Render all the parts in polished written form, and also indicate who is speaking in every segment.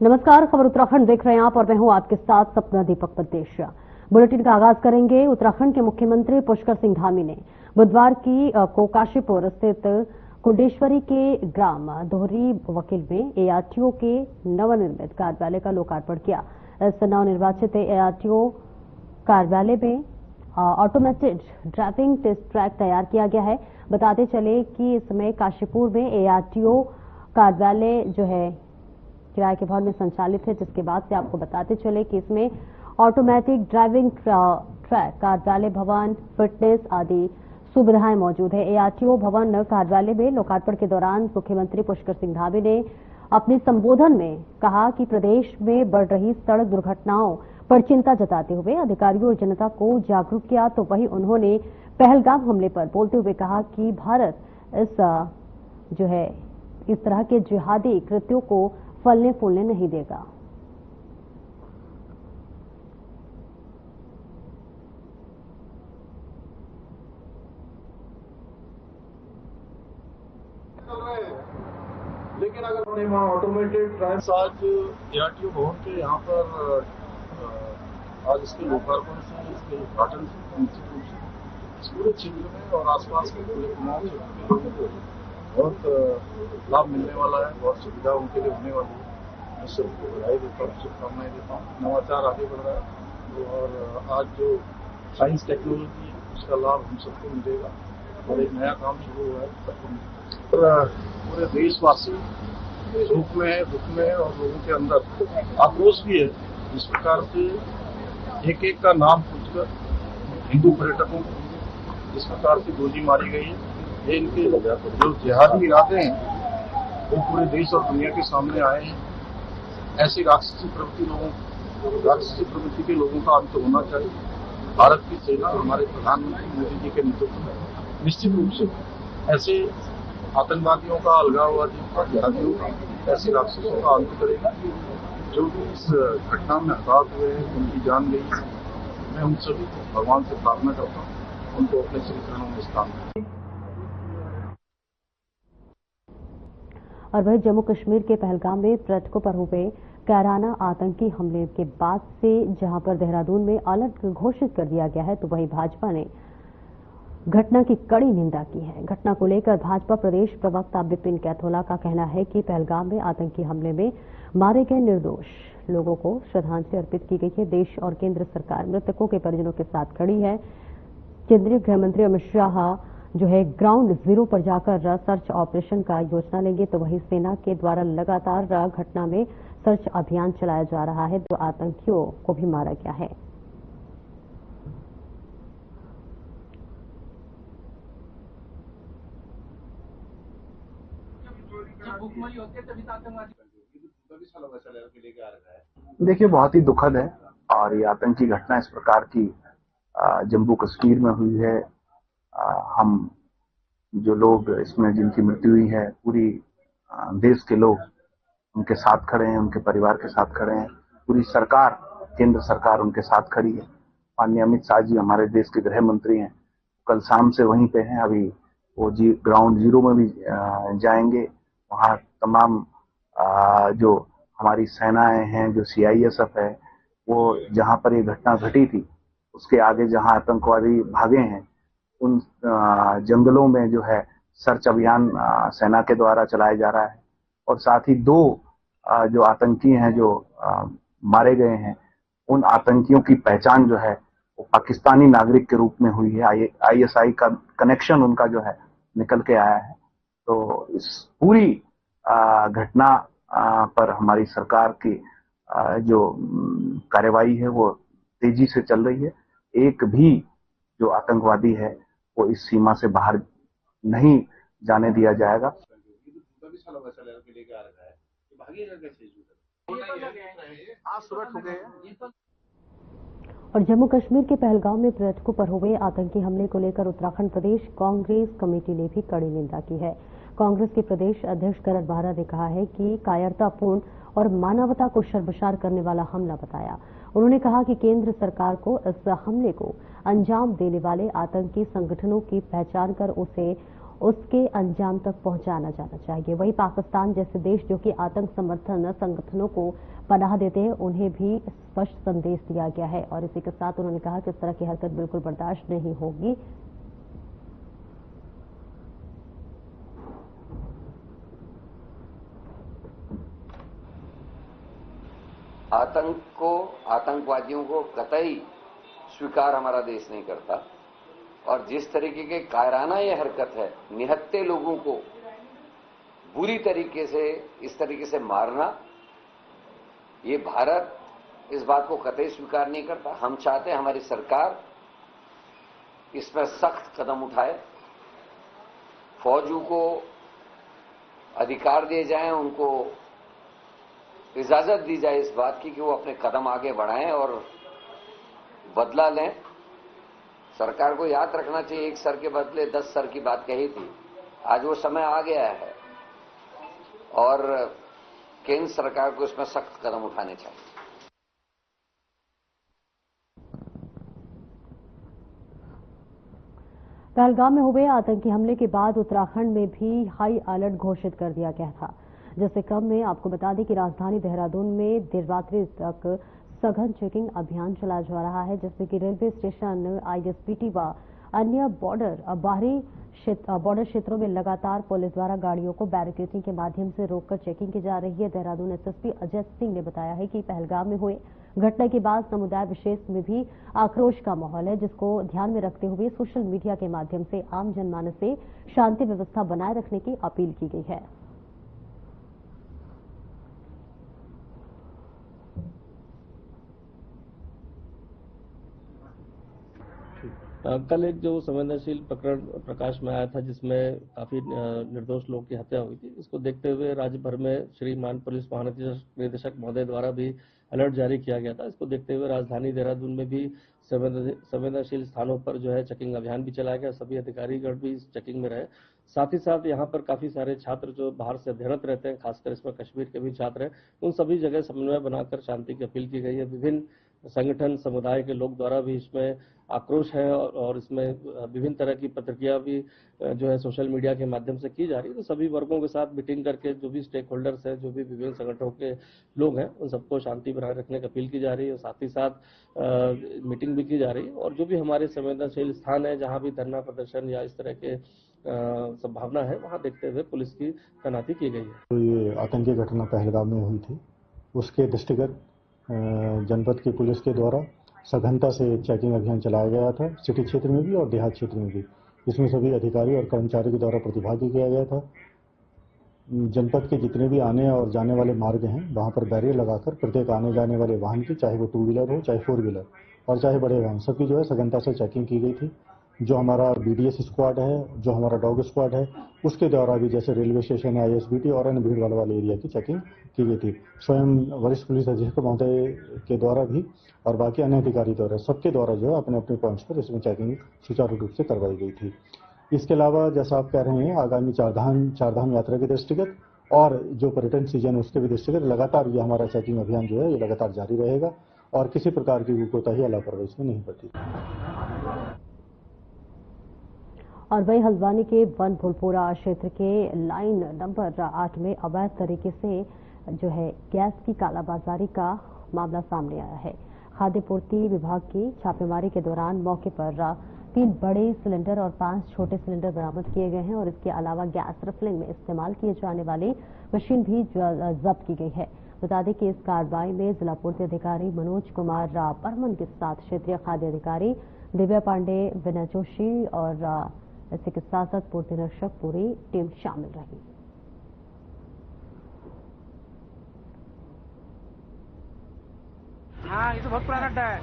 Speaker 1: नमस्कार, खबर उत्तराखंड देख रहे हैं आप और मैं हूं आपके साथ सपना दीपक पद्देशिया। बुलेटिन का आगाज करेंगे। उत्तराखंड के मुख्यमंत्री पुष्कर सिंह धामी ने बुधवार को काशीपुर स्थित कुंडेश्वरी के ग्राम दोहरी वकील में एआरटीओ के नवनिर्मित कार्यालय का लोकार्पण किया। इस नवनिर्वाचित एआरटीओ कार्यालय में ऑटोमेटेड ड्राइविंग टेस्ट ट्रैक तैयार किया गया है। बताते चले कि इसमें काशीपुर में एआरटीओ कार्यालय जो है किराए के भवन में संचालित है, जिसके बाद से आपको बताते चले कि इसमें ऑटोमेटिक ड्राइविंग ट्रैक, कार्यालय भवन, फिटनेस आदि सुविधाएं मौजूद है। एआरटीओ भवन कार्यालय में लोकार्पण के दौरान मुख्यमंत्री पुष्कर सिंह धामी ने अपने संबोधन में कहा कि प्रदेश में बढ़ रही सड़क दुर्घटनाओं पर चिंता जताते हुए अधिकारियों और जनता को जागरूक किया। तो वहीं उन्होंने पहलगाम हमले पर बोलते हुए कहा कि भारत इस तरह के जिहादी कृत्यों को फलने फूलने नहीं देगा।
Speaker 2: लेकिन अगर वहाँ ऑटोमेटेड ट्रायल्स आज एआरटीओ भवन के यहाँ पर आज इसके लोकार्पण से, इसके उद्घाटन से निश्चित रूप से इस पूरे क्षेत्र में और आसपास के पूरे कुमाऊं क्षेत्र के लोगों को बहुत लाभ मिलने वाला है, बहुत सुविधा उनके लिए होने वाली है। मैं सबको बधाई देता हूँ, शुभकामनाएं देता हूँ। नवाचार आगे बढ़ रहा है और आज जो साइंस टेक्नोलॉजी है उसका लाभ हम सबको मिलेगा और एक नया काम शुरू हुआ है सबको। पूरे देशवासी सुख में है, दुख में है और लोगों के अंदर आक्रोश भी है। इस प्रकार से एक एक का नाम पूछकर हिंदू पर्यटकों को इस प्रकार से गोली मारी गई है, ये इनके जो जिहादी इरादे हैं वो पूरे देश और दुनिया के सामने आए हैं। ऐसी राक्षसी प्रवृत्ति के लोगों का अंत होना चाहिए। भारत की सेना हमारे प्रधानमंत्री मोदी जी के नेतृत्व में निश्चित रूप से ऐसे आतंकवादियों का, अलगाववादियों का, जिहादियों का, ऐसे राक्षसों का अंत करेगी। जो भी इस घटना में हताहत हुए हैं, उनकी जान गई है, मैं उन सभी को भगवान से प्रार्थना करता हूँ उनको अपने श्री चरणों में स्थान दें।
Speaker 1: और वही जम्मू कश्मीर के पहलगाम में पर्यटकों पर हुए कायराना आतंकी हमले के बाद से जहां पर देहरादून में अलर्ट घोषित कर दिया गया है, तो वहीं भाजपा ने घटना की कड़ी निंदा की है। घटना को लेकर भाजपा प्रदेश प्रवक्ता विपिन कैथोला का कहना है कि पहलगाम में आतंकी हमले में मारे गए निर्दोष लोगों को श्रद्धांजलि अर्पित की गई है। देश और केंद्र सरकार मृतकों के परिजनों के साथ खड़ी है। केंद्रीय गृह मंत्री अमित शाह ग्राउंड जीरो पर जाकर सर्च ऑपरेशन का योजना लेंगे, तो वहीं सेना के द्वारा लगातार घटना में सर्च अभियान चलाया जा रहा है। 2 आतंकियों को भी मारा गया है।
Speaker 3: देखिए, बहुत ही दुखद है और ये आतंकी घटना इस प्रकार की जम्मू कश्मीर में हुई है। हम जो लोग इसमें जिनकी मृत्यु हुई है, पूरी देश के लोग उनके साथ खड़े हैं, उनके परिवार के साथ खड़े हैं। पूरी सरकार, केंद्र सरकार उनके साथ खड़ी है। माननीय अमित शाह जी हमारे देश के गृह मंत्री हैं, कल शाम से वहीं पे हैं। अभी वो ग्राउंड जीरो में भी जाएंगे। वहाँ तमाम जो हमारी सेनाएं हैं, जो सीआईएसएफ है, वो जहाँ पर ये घटना घटी थी उसके आगे जहाँ आतंकवादी भागे हैं, उन जंगलों में जो है सर्च अभियान सेना के द्वारा चलाया जा रहा है। और साथ ही 2 जो आतंकी हैं जो मारे गए हैं, उन आतंकियों की पहचान जो है वो पाकिस्तानी नागरिक के रूप में हुई है। आईएसआई का कनेक्शन उनका जो है निकल के आया है। तो इस पूरी घटना पर हमारी सरकार की जो कार्यवाही है वो तेजी से चल रही है। एक भी जो आतंकवादी है वो इस सीमा से बाहर नहीं जाने दिया जाएगा।
Speaker 1: और जम्मू कश्मीर के पहलगाम में पर्यटकों पर हुए आतंकी हमले को लेकर उत्तराखंड प्रदेश कांग्रेस कमेटी ने भी कड़ी निंदा की है। कांग्रेस के प्रदेश अध्यक्ष करन बाहरा ने कहा है कि कायरतापूर्ण और मानवता को शर्मसार करने वाला हमला बताया। उन्होंने कहा कि केंद्र सरकार को इस हमले को अंजाम देने वाले आतंकी संगठनों की पहचान कर उसे उसके अंजाम तक पहुंचाना जाना चाहिए। वहीं पाकिस्तान जैसे देश जो कि आतंक समर्थन संगठनों को पनाह देते हैं, उन्हें भी स्पष्ट संदेश दिया गया है और इसी के साथ उन्होंने कहा कि इस तरह की हरकत बिल्कुल बर्दाश्त नहीं होगी।
Speaker 4: आतंक को, आतंकवादियों को कतई स्वीकार हमारा देश नहीं करता और जिस तरीके के कायराना ये हरकत है, निहत्थे लोगों को बुरी तरीके से इस तरीके से मारना, ये भारत इस बात को कतई स्वीकार नहीं करता। हम चाहते हैं हमारी सरकार इस पर सख्त कदम उठाए, फौजों को अधिकार दिए जाएं, उनको इजाजत दी जाए इस बात की कि वो अपने कदम आगे बढ़ाएं और बदला लें। सरकार को याद रखना चाहिए, एक सर के बदले 10 सर की बात कही थी। आज वो समय आ गया है और केंद्र सरकार को इसमें सख्त कदम उठाने चाहिए।
Speaker 1: पहलगाम में हुए आतंकी हमले के बाद उत्तराखंड में भी हाई अलर्ट घोषित कर दिया गया था, जिसके क्रम में आपको बता दें कि राजधानी देहरादून में देर रात्रि तक सघन चेकिंग अभियान चलाया जा रहा है, जिसमें कि रेलवे स्टेशन, आईएसबीटी व अन्य बॉर्डर क्षेत्रों में लगातार पुलिस द्वारा गाड़ियों को बैरिकेडिंग के माध्यम से रोककर चेकिंग की जा रही है। देहरादून एसएसपी अजय सिंह ने बताया है कि पहलगाम में हुए घटना के बाद समुदाय विशेष में भी आक्रोश का माहौल है, जिसको ध्यान में रखते हुए सोशल मीडिया के माध्यम से आम जनमानस से शांति व्यवस्था बनाए रखने की अपील की गई है।
Speaker 5: कल एक जो संवेदनशील प्रकरण प्रकाश में आया था, जिसमें काफी निर्दोष लोगों की हत्या हुई थी, इसको देखते हुए राज्य भर में श्रीमान पुलिस महानिदेशक महोदय द्वारा भी अलर्ट जारी किया गया था। इसको देखते हुए राजधानी देहरादून में भी संवेदनशील स्थानों पर जो है चेकिंग अभियान भी चलाया गया। सभी अधिकारीगण भी इस चेकिंग में रहे। साथ ही साथ यहाँ पर काफी सारे छात्र जो बाहर से अध्ययनरत रहते हैं, खासकर इसमें कश्मीर के भी छात्र हैं, उन सभी जगह समन्वय बनाकर शांति की अपील की गई है। विभिन्न संगठन, समुदाय के लोग द्वारा भी इसमें आक्रोश है और इसमें विभिन्न तरह की प्रतिक्रिया भी जो है सोशल मीडिया के माध्यम से की जा रही है। तो सभी वर्गों के साथ मीटिंग करके जो भी स्टेक होल्डर्स हैं, जो भी विभिन्न संगठनों के लोग हैं, उन सबको शांति बनाए रखने की अपील की जा रही है और साथ ही साथ मीटिंग भी की जा रही है। और जो भी हमारे संवेदनशील स्थान है, जहाँ भी धरना प्रदर्शन या इस तरह के संभावना है, वहाँ देखते हुए पुलिस की तैनाती की गई है।
Speaker 6: तो ये आतंकी घटना पहलगाम में हुई थी, उसके दृष्टिगत जनपद की पुलिस के द्वारा सघनता से चेकिंग अभियान चलाया गया था, सिटी क्षेत्र में भी और देहात क्षेत्र में भी। इसमें सभी अधिकारी और कर्मचारियों के द्वारा प्रतिभागी किया गया था। जनपद के जितने भी आने और जाने वाले मार्ग हैं, वहां पर बैरियर लगाकर प्रत्येक आने जाने वाले वाहन की, चाहे वो 2 व्हीलर हो, चाहे 4 व्हीलर और चाहे बड़े वाहन, सबकी जो है सघनता से चेकिंग की गई थी। जो हमारा बीडीएस स्क्वाड है, जो हमारा डॉग स्क्वाड है, उसके द्वारा भी जैसे रेलवे स्टेशन, आईएसबीटी और अन्य भीड़ वाले एरिया की चेकिंग की गई थी। स्वयं वरिष्ठ पुलिस अधीक्षक महोदय के द्वारा भी और बाकी अन्य अधिकारी द्वारा, सबके द्वारा जो है अपने अपने पॉइंट्स पर इसमें चेकिंग सुचारू रूप से करवाई गई थी। इसके अलावा जैसा आप कह रहे हैं, आगामी चारधाम यात्रा के दृष्टिगत और जो पर्यटन सीजन उसके भी दृष्टिगत लगातार ये हमारा चेकिंग अभियान जो है ये लगातार जारी रहेगा और किसी प्रकार की कोताही या लापरवाही इसमें नहीं बरती।
Speaker 1: और वही हल्द्वानी के वन फुलपुरा क्षेत्र के लाइन नंबर 8 में अवैध तरीके से जो है गैस की कालाबाजारी का मामला सामने आया है। खाद्य पूर्ति विभाग की छापेमारी के दौरान मौके पर 3 बड़े सिलेंडर और 5 छोटे सिलेंडर बरामद किए गए हैं और इसके अलावा गैस रिफिलिंग में इस्तेमाल किए जाने वाली मशीन भी जब्त की गई है। बता दें कि इस कार्रवाई में जिला पूर्ति अधिकारी मनोज कुमार बर्मन के साथ क्षेत्रीय खाद्य अधिकारी दिव्या पांडे, विनय जोशी और इसी के साथ साथ पूर्ति निरीक्षक पूरी टीम शामिल रही।
Speaker 7: हाँ, ये तो बहुत पुराना अड्डा है।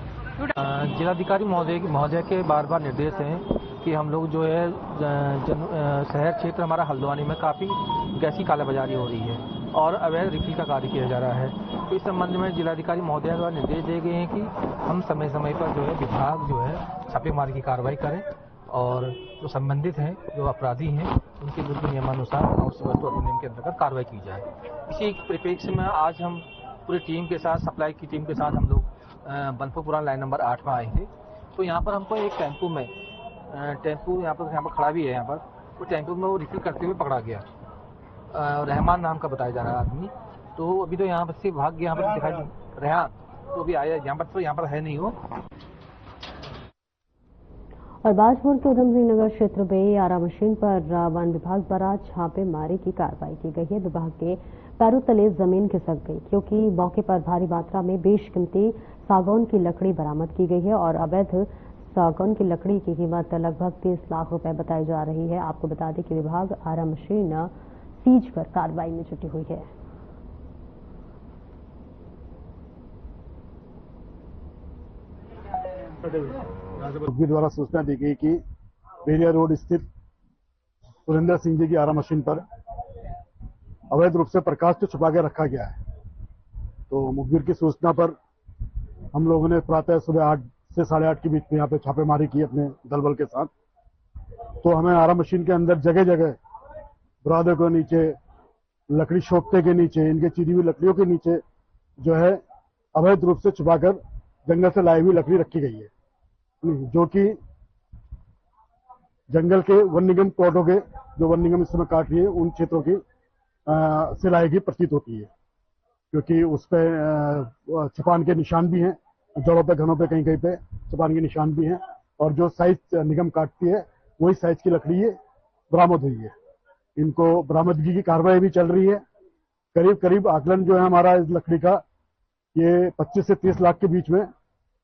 Speaker 7: जिलाधिकारी महोदय के बार बार निर्देश हैं कि हम लोग जो है शहर क्षेत्र हमारा हल्द्वानी में काफ़ी गैसी कालाबाजारी हो रही है और अवैध रिफिल का कार्य किया जा रहा है। तो इस संबंध में जिलाधिकारी महोदय द्वारा निर्देश दिए गए हैं कि हम समय समय पर जो है विभाग जो है छापेमारी की कार्रवाई करें और जो संबंधित हैं, जो अपराधी हैं, उनके विरुद्ध नियमानुसार और वस्तु अधिनियम के अंतर्गत कार्रवाई की जाए। इसी परिप्रेक्ष्य में आज हम पूरी टीम के साथ, सप्लाई की टीम के साथ हम लोग बनपुरपुरा लाइन नंबर 8 में आए थे। तो यहाँ पर हमको एक टेम्पू यहाँ पर खड़ा भी है यहाँ पर, वो टैंकर में वो रिफिल करते हुए पकड़ा गया। रहमान नाम का बताया जा रहा है आदमी। तो अभी तो यहाँ पर से भाग गया, यहाँ पर दिखाई रहा तो अभी आया यहाँ पर है नहीं वो।
Speaker 1: और बाजपुर के उधम सिंह नगर क्षेत्र में आरा मशीन पर वन विभाग द्वारा छापेमारी की कार्रवाई की गई है। विभाग के पैरों तले जमीन खिसक गई क्योंकि मौके पर भारी मात्रा में बेशकीमती सागौन की लकड़ी बरामद की गई है और अवैध सागौन की लकड़ी की कीमत लगभग 30 लाख रुपए बताई जा रही है। आपको बता दें कि विभाग आरा मशीन सीज कर कार्रवाई में जुटी हुई है।
Speaker 8: मुखबिर द्वारा सूचना दी गई कि बेरिया रोड स्थित सुरेंद्र सिंह जी की आरा मशीन पर अवैध रूप से प्रकाश को छुपा के रखा गया है। तो मुखबिर की सूचना पर हम लोगों ने प्रातः सुबह 8 से 8:30 के बीच में यहाँ पे छापेमारी की अपने दल बल के साथ। तो हमें आरा मशीन के अंदर जगह जगह बुरादे के नीचे, लकड़ी शोपते के नीचे, इनके चीरी हुई लकड़ियों के नीचे जो है अवैध रूप से छुपाकर जंगल से लाई हुई लकड़ी रखी गई है, जो कि जंगल के वन निगम प्लॉटों के जो वन निगम इस समय काट रही है उन क्षेत्रों की से लाई की प्रतीत होती है, क्योंकि उस पर छुपान के निशान भी हैं, जड़ों पे, घनों पे, कहीं कहीं पे छुपान के निशान भी हैं और जो साइज निगम काटती है वही साइज की लकड़ी ये बरामद हुई है। इनको बरामदगी की कार्रवाई भी चल रही है। करीब करीब आकलन जो है हमारा इस लकड़ी का ये 25 से 30 लाख के बीच में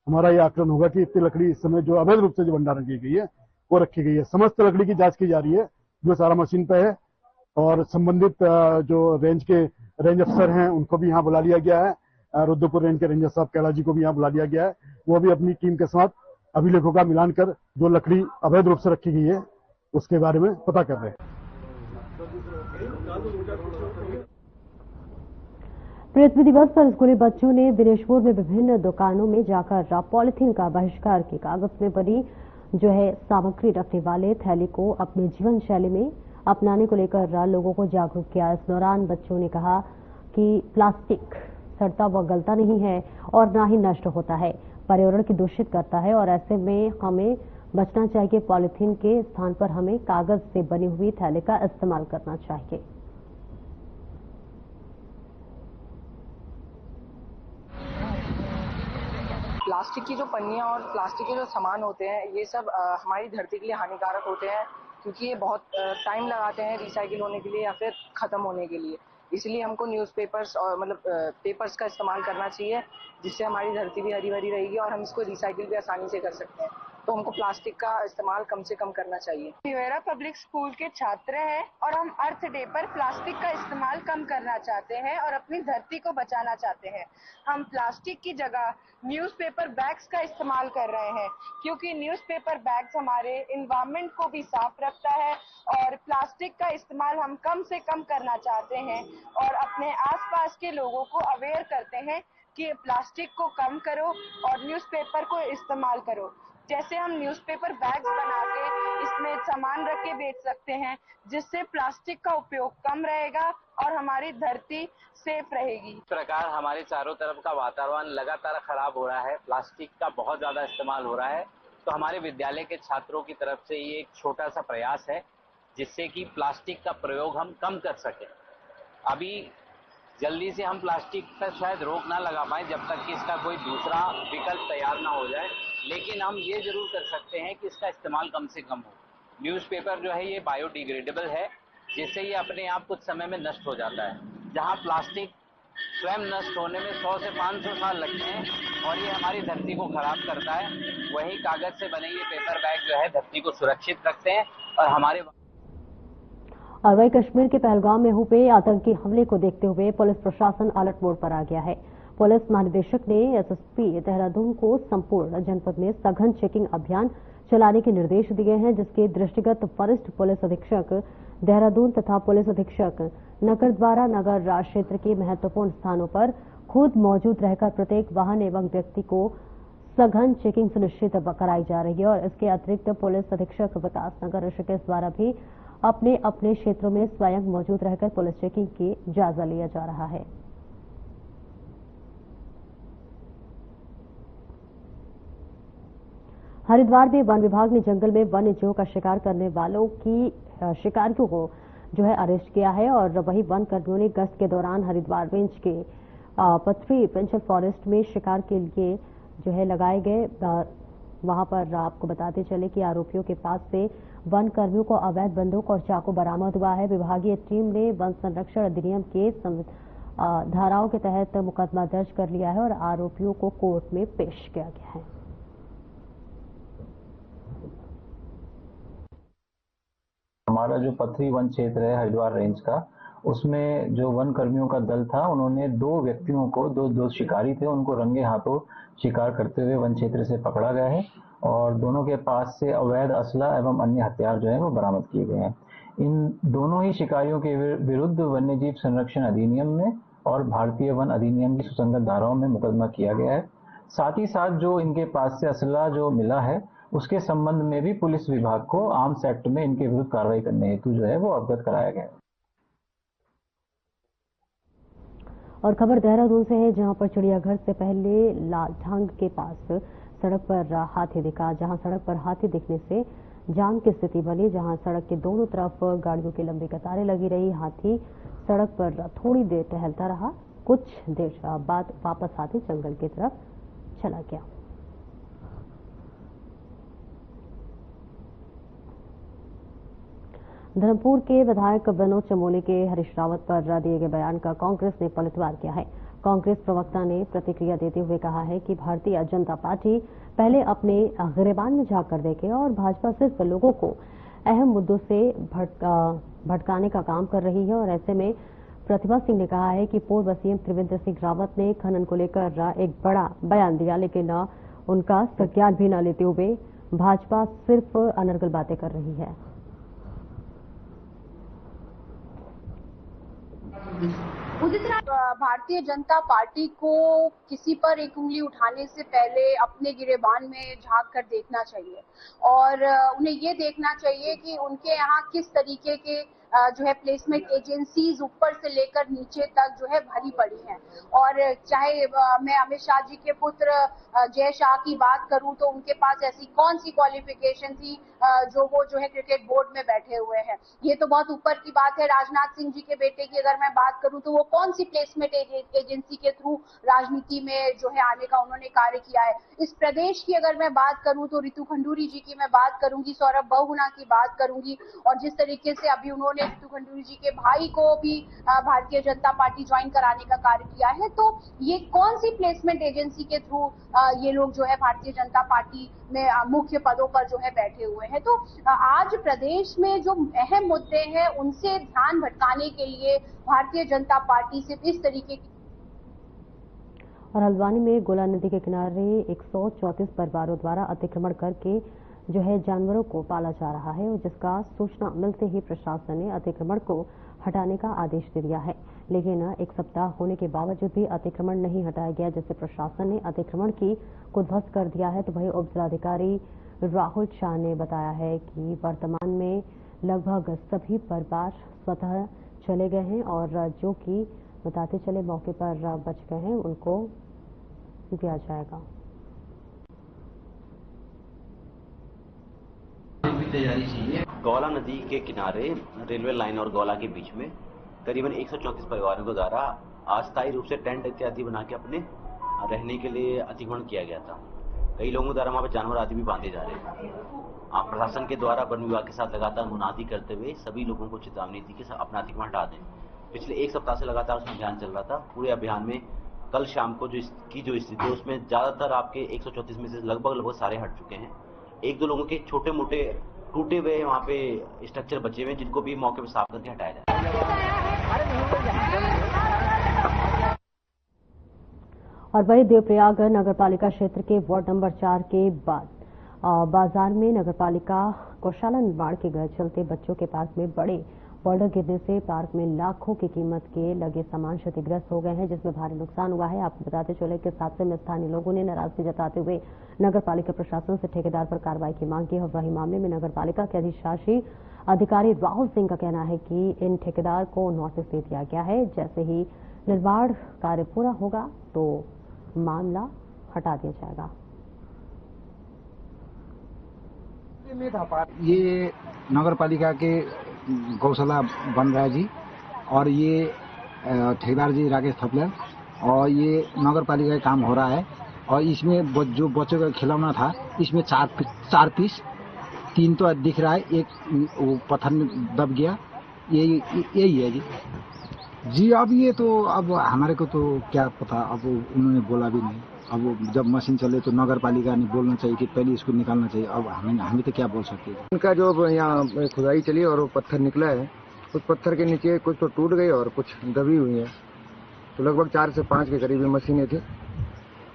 Speaker 8: हमारा ये आकलन होगा कि इतनी लकड़ी इस समय जो अवैध रूप से जो भंडारण की गई है वो रखी गई है। समस्त लकड़ी की जांच की जा रही है जो सारा मशीन पे है और संबंधित जो रेंज अफसर हैं उनको भी यहाँ बुला लिया गया है। रुद्रपुर रेंज के रेंजर साहब कैला जी को भी यहाँ बुला लिया गया है। वो भी अपनी टीम के साथ अभिलेखों का मिलान कर जो लकड़ी अवैध रूप से रखी गई है उसके बारे में पता कर रहे हैं।
Speaker 1: पृथ्वी दिवस पर स्कूली बच्चों ने दिनेशपुर में विभिन्न दुकानों में जाकर पॉलिथीन का बहिष्कार की कागज में बनी जो है सामग्री रखने वाले थैली को अपने जीवन शैली में अपनाने को लेकर लोगों को जागरूक किया। इस दौरान बच्चों ने कहा कि प्लास्टिक सड़ता व गलता नहीं है और ना ही नष्ट होता है, पर्यावरण की दूषित करता है और ऐसे में हमें बचना चाहिए। पॉलिथीन के स्थान पर हमें कागज से बनी हुई थैली का इस्तेमाल करना चाहिए।
Speaker 9: प्लास्टिक की जो पन्नियाँ और प्लास्टिक के जो सामान होते हैं ये सब हमारी धरती के लिए हानिकारक होते हैं, क्योंकि ये बहुत टाइम लगाते हैं रिसाइकिल होने के लिए या फिर ख़त्म होने के लिए। इसलिए हमको न्यूज़पेपर्स और पेपर्स का इस्तेमाल करना चाहिए, जिससे हमारी धरती भी हरी भरी रहेगी और हम इसको रिसाइकिल भी आसानी से कर सकते हैं। तो हमको प्लास्टिक का इस्तेमाल कम से कम करना चाहिए।
Speaker 10: न्यूएरा पब्लिक स्कूल के छात्र हैं और हम अर्थ डे पर प्लास्टिक का इस्तेमाल कम करना चाहते हैं और अपनी धरती को बचाना चाहते हैं। हम प्लास्टिक की जगह न्यूज़पेपर बैग्स का इस्तेमाल कर रहे हैं, क्योंकि न्यूज़पेपर बैग्स हमारे एनवायरनमेंट को भी साफ रखता है और प्लास्टिक का इस्तेमाल हम कम से कम करना चाहते हैं और अपने आसपास के लोगों को अवेयर करते हैं कि प्लास्टिक को कम करो और न्यूज़पेपर को इस्तेमाल करो। जैसे हम न्यूज़पेपर बैग्स बना के इसमें सामान रख के बेच सकते हैं, जिससे प्लास्टिक का उपयोग कम रहेगा और हमारी धरती सेफ रहेगी।
Speaker 11: इस प्रकार हमारे चारों तरफ का वातावरण लगातार खराब हो रहा है, प्लास्टिक का बहुत ज्यादा इस्तेमाल हो रहा है। तो हमारे विद्यालय के छात्रों की तरफ से ये एक छोटा सा प्रयास है जिससे कि प्लास्टिक का प्रयोग हम कम कर सकें। अभी जल्दी से हम प्लास्टिक पर शायद रोक ना लगा पाए जब तक कि इसका कोई दूसरा विकल्प तैयार ना हो जाए, लेकिन हम ये जरूर कर सकते हैं कि इसका इस्तेमाल कम से कम हो। न्यूज़पेपर जो है ये बायोडिग्रेडेबल है, जिससे ये अपने आप कुछ समय में नष्ट हो जाता है। जहां प्लास्टिक स्वयं नष्ट होने में 100 से 500 साल लगते हैं और ये हमारी धरती को खराब करता है, वही कागज से बने ये पेपर बैग जो है धरती को सुरक्षित रखते हैं और हमारे।
Speaker 1: और वही कश्मीर के पहलगाम में हुए आतंकी हमले को देखते हुए पुलिस प्रशासन अलर्ट मोड पर आ गया है। पुलिस महानिदेशक ने एसएसपी देहरादून को संपूर्ण जनपद में सघन चेकिंग अभियान चलाने के निर्देश दिए हैं, जिसके दृष्टिगत वरिष्ठ पुलिस अधीक्षक देहरादून तथा पुलिस अधीक्षक नगर द्वारा नगर क्षेत्र के महत्वपूर्ण स्थानों पर खुद मौजूद रहकर प्रत्येक वाहन एवं व्यक्ति को सघन चेकिंग सुनिश्चित कराई जा रही है। और इसके अतिरिक्त पुलिस अधीक्षक विकास नगर ऋषिकेश द्वारा भी अपने अपने क्षेत्रों में स्वयं मौजूद रहकर पुलिस चेकिंग की जायजा लिया जा रहा है। हरिद्वार में वन विभाग ने जंगल में वन्य जीवों का शिकार करने वालों की शिकारियों को जो है अरेस्ट किया है और वही वन कर्मियों ने गश्त के दौरान हरिद्वार रेंज के पथरी पेंचल फॉरेस्ट में शिकार के लिए जो है लगाए गए वहां पर आपको बताते चले कि आरोपियों के पास से वन कर्मियों को अवैध बंदूक और चाकू बरामद हुआ है। विभागीय टीम ने वन संरक्षण अधिनियम के धाराओं के तहत मुकदमा दर्ज कर लिया है और आरोपियों को कोर्ट में पेश किया गया है।
Speaker 12: हमारा जो पथरी वन क्षेत्र है हरिद्वार रेंज का, उसमें जो वन कर्मियों का दल था, उन्होंने दो व्यक्तियों को, दो शिकारी थे, उनको रंगे हाथों शिकार करते हुए वन क्षेत्र से पकड़ा गया है और दोनों के पास से अवैध असला एवं अन्य हथियार जो है वो बरामद किए गए हैं। इन दोनों ही शिकारियों के विरुद्ध वन्यजीव संरक्षण अधिनियम में और भारतीय वन अधिनियम की सुसंगत धाराओं में मुकदमा किया गया है। साथ ही साथ जो इनके पास से असला जो मिला है उसके संबंध में भी पुलिस विभाग को आर्म्स एक्ट में इनके विरुद्ध कार्रवाई करने हेतु जो है वो अवगत कराया गया है।
Speaker 1: और खबर देहरादून से है, जहां पर चिड़ियाघर से पहले लालढांग के पास सड़क पर हाथी दिखा। जहां सड़क पर हाथी दिखने से जाम की स्थिति बनी, जहां सड़क के दोनों तरफ गाड़ियों की लंबी कतारें लगी रही। हाथी सड़क पर थोड़ी देर टहलता रहा, कुछ देर बाद वापस हाथी जंगल की तरफ चला गया। धर्मपुर के विधायक विनोद चमोली के हरीश रावत पर दिए गए बयान का कांग्रेस ने पलटवार किया है। कांग्रेस प्रवक्ता ने प्रतिक्रिया देते हुए कहा है कि भारतीय जनता पार्टी पहले अपने गिरेबान में झांक कर देखे और भाजपा सिर्फ लोगों को अहम मुद्दों से भटकाने का काम कर रही है। और ऐसे में प्रतिभा सिंह ने कहा है कि पूर्व सीएम त्रिवेंद्र सिंह रावत ने खनन को लेकर एक बड़ा बयान दिया, लेकिन उनका संज्ञान भी न लेते हुए भाजपा सिर्फ अनर्गल बातें कर रही है।
Speaker 13: भारतीय जनता पार्टी को किसी पर एक उंगली उठाने से पहले अपने गिरेबान में झांक कर देखना चाहिए और उन्हें ये देखना चाहिए कि उनके यहाँ किस तरीके के जो है प्लेसमेंट एजेंसीज ऊपर से लेकर नीचे तक जो है भरी पड़ी हैं। और चाहे मैं अमित शाह जी के पुत्र जय शाह की बात करूं तो उनके पास ऐसी कौन सी क्वालिफिकेशन थी जो वो जो है क्रिकेट बोर्ड में बैठे हुए हैं, ये तो बहुत ऊपर की बात है। राजनाथ सिंह जी के बेटे की अगर मैं बात करूं तो वो कौन सी प्लेसमेंट एजेंसी के थ्रू राजनीति में जो है आने का उन्होंने कार्य किया है। इस प्रदेश की अगर मैं बात करूं तो रितु खंडूरी जी की मैं बात करूंगी, सौरभ बहुगुणा की बात करूंगी और जिस तरीके से अभी उन्होंने रितु खंडूरी जी के भाई को भी भारतीय जनता पार्टी ज्वाइन कराने का कार्य किया है, तो ये कौन सी प्लेसमेंट एजेंसी के थ्रू ये लोग जो है भारतीय जनता पार्टी में मुख्य पदों पर जो है बैठे हुए हैं। तो आज प्रदेश में जो अहम मुद्दे हैं उनसे ध्यान भटकाने के लिए भारतीय जनता पार्टी सिर्फ इस तरीके की।
Speaker 1: और हल्द्वानी में गोला नदी के किनारे 134 परिवारों द्वारा अतिक्रमण करके जो है जानवरों को पाला जा रहा है और जिसका सूचना मिलते ही प्रशासन ने अतिक्रमण को हटाने का आदेश दे दिया है, लेकिन एक सप्ताह होने के बावजूद भी अतिक्रमण नहीं हटाया गया, जिससे प्रशासन ने अतिक्रमण को ध्वस्त कर दिया है। तो वही उप जिलाधिकारी राहुल शाह ने बताया है कि वर्तमान में लगभग सभी परिवार स्वतः चले गए हैं और जो कि बताते चले मौके पर बच गए हैं उनको दिया जाएगा।
Speaker 14: गौला नदी के किनारे रेलवे लाइन और गौला के बीच में करीबन 134 परिवारों के द्वारा अस्थायी रूप से टेंट इत्यादि बना के अपने रहने के लिए अतिक्रमण किया गया था। कई लोगों द्वारा वहां पर जानवर आदि भी बांधे जा रहे थे। प्रशासन के द्वारा वन विभाग के साथ लगातार मुनादी करते हुए सभी लोगों को चेतावनी थी कि अपना अतिक्रमण हटा दें। पिछले एक सप्ताह से लगातार उसमें अभियान चल रहा था। पूरे अभियान में कल शाम को जो स्थिति है उसमें ज्यादातर आपके 134 में से लगभग सारे हट चुके हैं। एक दो लोगों के छोटे मोटे टूटे हुए वहाँ पे स्ट्रक्चर बचे हुए जिनको भी मौके पर साफ करके हटाया जाए।
Speaker 1: और वही देवप्रयाग नगरपालिका क्षेत्र के वार्ड नंबर 4 के बाद बाजार में नगरपालिका गौशाला निर्माण के घर चलते बच्चों के पार्क में बड़े बोल्डर गिरने से पार्क में लाखों की कीमत के लगे सामान क्षतिग्रस्त हो गए हैं, जिसमें भारी नुकसान हुआ है। आपको बताते चले कि इस हादसे में स्थानीय लोगों ने नाराजगी जताते हुए नगरपालिका प्रशासन से ठेकेदार पर कार्रवाई की मांग की है। वही मामले में नगरपालिका के अधिशासी अधिकारी राहुल सिंह का कहना है कि इन ठेकेदार को नोटिस दे दिया गया है, जैसे ही निर्माण कार्य पूरा होगा तो मामला हटा दिया जाएगा।
Speaker 15: ये नगर पालिका के गौशाला बन रहा है जी, और ये ठेकेदार जी राकेश थपलियाल, और ये नगर पालिका का काम हो रहा है। और इसमें जो बच्चों का खिलौना था, इसमें चार पीस, 3 तो दिख रहा है, एक वो पत्थर में दब गया, यही है जी। जी अब ये तो अब हमारे को तो क्या पता, अब उन्होंने बोला भी नहीं। अब जब मशीन चले तो नगर पालिका ने बोलना चाहिए कि पहले इसको निकालना चाहिए। अब हमें तो क्या बोल सकते हैं।
Speaker 16: उनका जो यहाँ खुदाई चली और वो पत्थर निकला है, उस पत्थर के नीचे कुछ तो टूट गई और कुछ दबी हुई है। तो लगभग 4 से 5 के करीब मशीनें थी,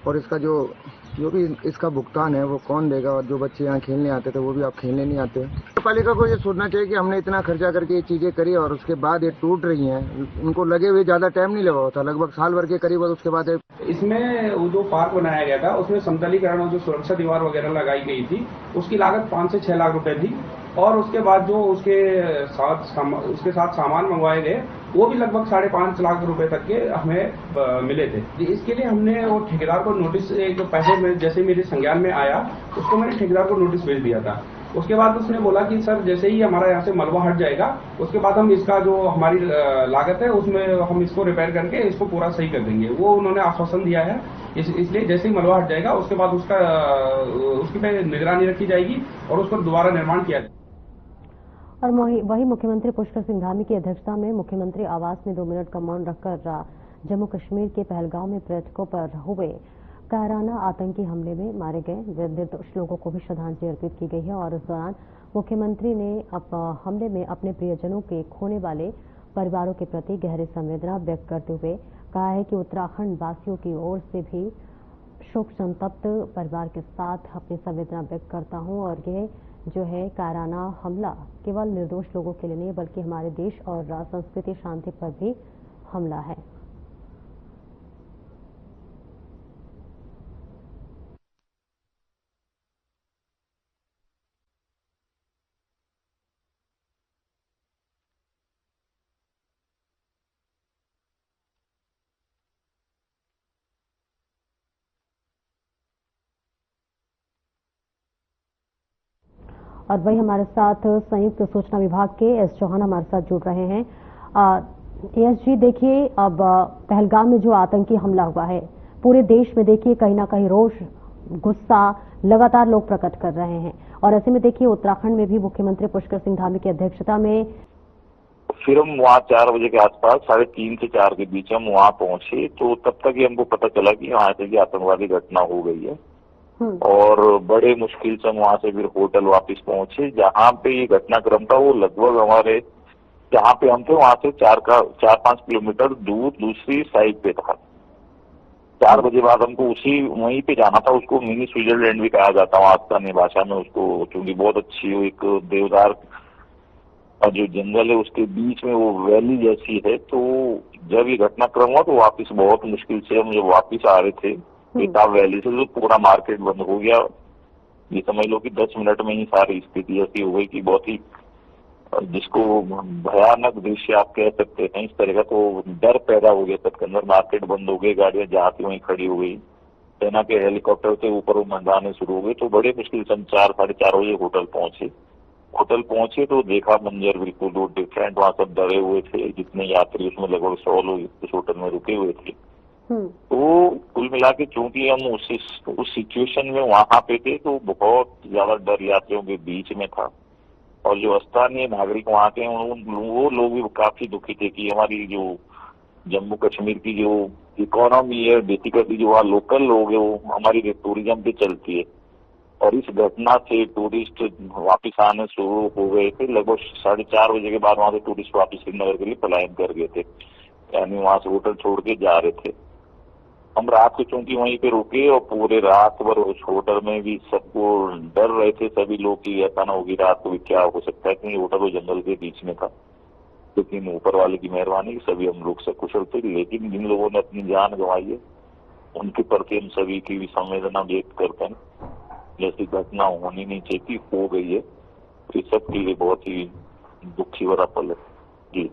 Speaker 16: और इसका जो भी इसका भुगतान है वो कौन देगा। और जो बच्चे यहाँ खेलने आते थे वो भी अब खेलने नहीं आते। नगर पालिका को ये सोचना चाहिए कि हमने इतना खर्चा करके ये चीजें करी और उसके बाद ये टूट रही हैं। उनको लगे हुए ज्यादा टाइम नहीं लगा होता, लगभग साल भर के करीब, और उसके बाद
Speaker 17: इसमें वो जो पार्क बनाया गया था उसमें समतलीकरण और जो सुरक्षा दीवार वगैरह लगाई गई थी उसकी लागत 5 से 6 लाख रुपए थी। और उसके बाद जो उसके साथ सामान मंगवाए गए वो भी लगभग 5.5 लाख रुपए तक के हमें मिले थे। इसके लिए हमने वो ठेकेदार को नोटिस, एक पहले में जैसे मेरे संज्ञान में आया उसको मैंने ठेकेदार को नोटिस भेज दिया था। उसके बाद उसने बोला कि सर जैसे ही हमारा यहाँ से मलबा हट जाएगा उसके बाद हम इसका जो हमारी लागत है उसमें हम इसको रिपेयर करके इसको पूरा सही कर देंगे। वो उन्होंने आश्वासन दिया है। इसलिए जैसे ही मलबा हट जाएगा उसके बाद उसकी पे निगरानी रखी जाएगी और उसको दोबारा निर्माण किया जाएगा।
Speaker 1: और वही मुख्यमंत्री पुष्कर सिंह धामी की अध्यक्षता में मुख्यमंत्री आवास में 2 मिनट का मौन रखकर जम्मू कश्मीर के पहलगांव में पर्यटकों पर हुए कायराना आतंकी हमले में मारे गए निर्दोष लोगों को भी श्रद्धांजलि अर्पित की गई है। और इस दौरान मुख्यमंत्री ने हमले में अपने प्रियजनों के खोने वाले परिवारों के प्रति गहरी संवेदना व्यक्त करते हुए कहा है कि उत्तराखंड वासियों की ओर से भी शोक संतप्त परिवार के साथ अपनी संवेदना व्यक्त करता हूं। और यह जो है कायराना हमला केवल निर्दोष लोगों के लिए नहीं बल्कि हमारे देश और संस्कृति शांति पर भी हमला है। और वही हमारे साथ संयुक्त सूचना विभाग के एस चौहान हमारे साथ जुड़ रहे हैं। एस जी, देखिए अब पहलगाम में जो आतंकी हमला हुआ है पूरे देश में देखिए कहीं ना कहीं रोष, गुस्सा लगातार लोग प्रकट कर रहे हैं। और ऐसे में देखिए उत्तराखंड में भी मुख्यमंत्री पुष्कर सिंह धामी की अध्यक्षता में
Speaker 18: फिर हम वहाँ 4 बजे के आसपास 3:30 से 4 के बीच हम वहाँ पहुंचे। तो तब तक ही हमको पता चला कि वहाँ से आतंकवादी घटना हो गई है। और बड़े मुश्किल से हम वहाँ से फिर होटल वापस पहुंचे जहाँ पे ये घटनाक्रम था। वो लगभग हमारे जहाँ पे हम थे वहाँ से 4-5 किलोमीटर दूर दूसरी साइड पे था। 4 बजे बाद हमको वहीं पे जाना था। उसको मिनी स्विट्जरलैंड भी कहा जाता है स्थानीय भाषा में उसको, क्योंकि बहुत अच्छी वो एक देवदार और जो जंगल है उसके बीच में वो वैली जैसी है। तो जब ये घटनाक्रम हुआ तो वापिस बहुत मुश्किल से हम जब वापिस आ रहे थे बेताब वैली से तो पूरा मार्केट बंद हो गया। ये समझ लो कि 10 मिनट में ही सारी स्थिति ऐसी हो गई कि बहुत ही जिसको भयानक दृश्य आप कह सकते हैं इस तरह का। तो डर पैदा हो गया सबके अंदर, मार्केट बंद हो गई, गाड़ियां जहाँ थी वहीं खड़ी हो गई, सेना के हेलीकॉप्टर से ऊपर वो मंडराने शुरू हो गए। तो बड़े मुश्किल से हम 4-4:30 बजे होटल पहुंचे तो देखा मंजर बिल्कुल डिफरेंट। वहाँ सब डरे हुए थे, जितने यात्री उसमें लगभग 100 लोग उस होटल में रुके हुए थे। तो कुल मिला के चूंकि हम उस सिचुएशन में वहां पे थे तो बहुत ज्यादा डर यात्रियों के बीच में था। और जो स्थानीय नागरिक वहाँ के वो लोग भी काफी दुखी थे कि हमारी जो जम्मू कश्मीर की जो इकोनॉमी है बेसिकली जो वहाँ लोकल लोग है वो हमारी टूरिज्म पे चलती है। और इस घटना से टूरिस्ट वापिस आने शुरू हो गए थे। लगभग 4:30 बजे के बाद वहाँ से टूरिस्ट वापिस श्रीनगर के लिए पलायन कर गए थे, यानी वहाँ से होटल छोड़ के जा रहे थे। हम रात को चूंकि वहीं पे रुके और पूरे रात भर उस होटल में भी सबको डर रहे थे सभी लोग कि ऐसा ना होगी रात को भी क्या हो सकता है, क्योंकि होटल वो जंगल के बीच में था। लेकिन ऊपर वाले की मेहरबानी सभी हम लोग सकुशल थे। लेकिन जिन लोगों ने अपनी जान गंवाई है उनके प्रति हम सभी की भी संवेदना व्यक्त करते हैं। जैसी घटना होनी नहीं चाहिए हो गई है, तो इस सब के लिए बहुत ही दुखी भरा पल है। जी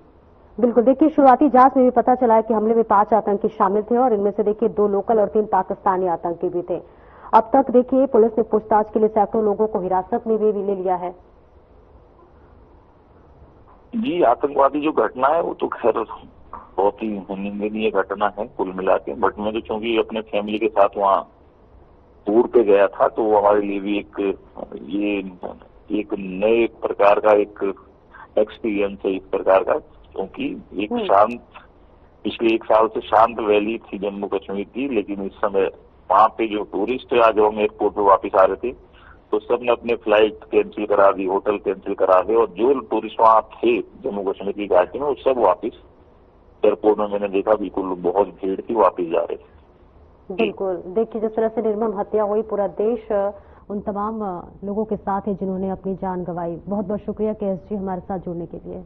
Speaker 1: बिल्कुल, देखिए शुरुआती जांच में भी पता चला है कि हमले में 5 आतंकी शामिल थे और इनमें से देखिए 2 लोकल और 3 पाकिस्तानी आतंकी भी थे। अब तक देखिए पुलिस ने पूछताछ के लिए सैकड़ों लोगों को हिरासत में भी ले लिया है।
Speaker 18: जी, आतंकवादी जो घटना है वो तो खैर बहुत ही निंदनीय घटना है कुल मिला के, बट मैं तो चूंकि अपने फैमिली के साथ वहाँ टूर पे गया था तो वो हमारे लिए भी एक नए प्रकार का एक एक्सपीरियंस है इस प्रकार का, क्योंकि एक शांत पिछले 1 साल से शांत वैली थी जम्मू कश्मीर की, लेकिन इस समय वहाँ पे जो टूरिस्ट आज हम एयरपोर्ट पे वापस आ रहे थे तो सबने अपने फ्लाइट कैंसिल करा दी, होटल कैंसिल करा दिए, और जो टूरिस्ट वहाँ थे जम्मू कश्मीर की घाटी में वो सब वापस एयरपोर्ट में मैंने देखा बिल्कुल बहुत भीड़ थी, वापस जा रहे थे।
Speaker 1: बिल्कुल, देखिए जिस तरह से निर्मम हत्या हुई, पूरा देश उन तमाम लोगों के साथ है जिन्होंने अपनी जान गंवाई। बहुत बहुत शुक्रिया KS जी हमारे साथ जुड़ने के लिए।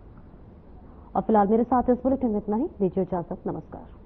Speaker 1: और फिलहाल मेरे साथ इस बुलेटिन में इतना ही, दीजिए इजाजत, नमस्कार।